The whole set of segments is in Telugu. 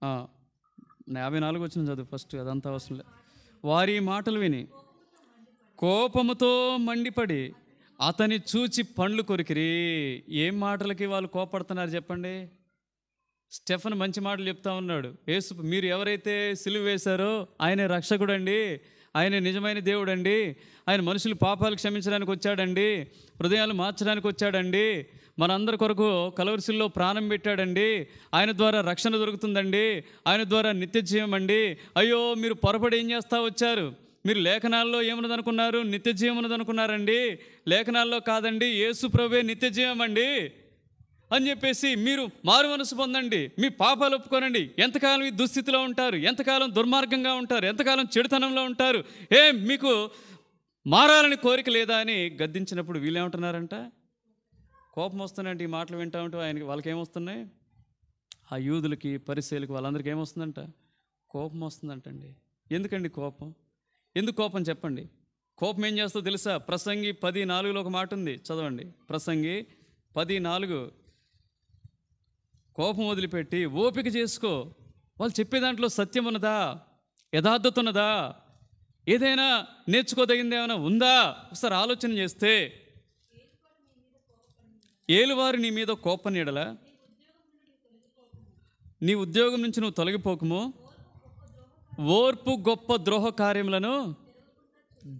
ఆ, 54 వచ్చిన చదువు ఫస్ట్, అదంతా అవసరం లేదు. వారి మాటలు విని కోపముతో మండిపడి అతని చూచి పండ్లు కొరికిరి. ఏం మాటలకి వాళ్ళు కోపడుతున్నారు చెప్పండి? స్టెఫన్ మంచి మాటలు చెప్తా ఉన్నాడు. యేసు, మీరు ఎవరైతే సిలువ వేశారో ఆయనే రక్షకుడండి, ఆయన నిజమైన దేవుడండి, ఆయన మనుషులు పాపాలు క్షమించడానికి వచ్చాడండి, హృదయాలు మార్చడానికి వచ్చాడండి, మనందరి కొరకు కలవరిశిల్లో ప్రాణం పెట్టాడండి, ఆయన ద్వారా రక్షణ దొరుకుతుందండి, ఆయన ద్వారా నిత్య జీవం అండి. అయ్యో మీరు పొరపడి ఏం చేస్తూ వచ్చారు? మీరు లేఖనాల్లో ఏమన్నదనుకున్నారు? నిత్య జీవం ఉన్నదనుకున్నారండి. లేఖనాల్లో కాదండి, యేసు ప్రభువే నిత్య జీవం అండి అని చెప్పేసి మీరు మారు మనసు పొందండి, మీ పాపాలు ఒప్పుకోనండి. ఎంతకాలం ఈ దుస్థితిలో ఉంటారు? ఎంతకాలం దుర్మార్గంగా ఉంటారు? ఎంతకాలం చెడుతనంలో ఉంటారు? మీకు మారాలని కోరిక లేదా అని గద్దించినప్పుడు వీళ్ళేమంటున్నారంట? కోపం వస్తుందంటే ఈ మాటలు వింటా ఉంటే వాళ్ళకి ఏమొస్తున్నాయి? ఆ యూదులకి, పరిసయ్యులకి, వాళ్ళందరికీ ఏమొస్తుందంట? కోపం వస్తుందంటండి. ఎందుకండి కోపం? ఎందుకు కోపం చెప్పండి? కోపం ఏం చేస్తుందో తెలుసా? ప్రసంగి 10:4 ఒక మాట ఉంది, చదవండి. ప్రసంగి 10:4, కోపం వదిలిపెట్టి ఓపిక చేసుకో. వాళ్ళు చెప్పే దాంట్లో సత్యం ఉన్నదా? యథార్థత ఉన్నదా? ఏదైనా నేర్చుకోదగింది ఏమైనా ఉందా? ఒకసారి ఆలోచన చేస్తే, ఏలువారు నీ మీద కోపం ఎడల నీ ఉద్యోగం నుంచి నువ్వు తొలగిపోకము, ఓర్పు గొప్ప ద్రోహ కార్యములను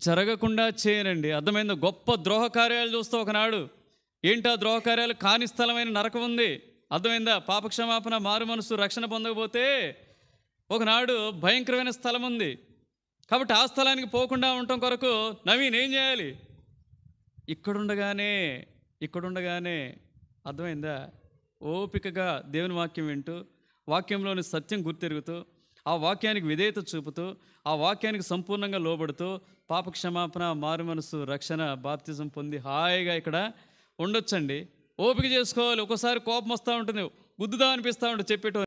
జరగకుండా చేయనండి. అర్థమైందా? గొప్ప ద్రోహ కార్యాలు చూస్తూ ఒకనాడు ఏంటా ద్రోహ కార్యాలు? కాని స్థలమైన నరకం ఉంది. అర్థమైందా? పాపక్షమాపణ, మారు మనసు, రక్షణ పొందకపోతే ఒకనాడు భయంకరమైన స్థలం ఉంది. కాబట్టి ఆ స్థలానికి పోకుండా ఉండటం కొరకు నవీన్ ఏం చేయాలి? ఇక్కడుండగానే అర్థమైందా? ఓపికగా దేవుని వాక్యం వింటూ, వాక్యంలోని సత్యం గుర్తెరుగుతూ, ఆ వాక్యానికి విధేయత చూపుతూ, ఆ వాక్యానికి సంపూర్ణంగా లోబడుతూ, పాపక్షమాపణ, మారు మనసు, రక్షణ, బాప్తిజం పొంది హాయిగా ఇక్కడ ఉండొచ్చండి. ఓపిక చేసుకోవాలి. ఒక్కోసారి కోపం వస్తూ ఉంటుంది, గుద్దుదా అనిపిస్తూ ఉంటుంది చెప్పేటో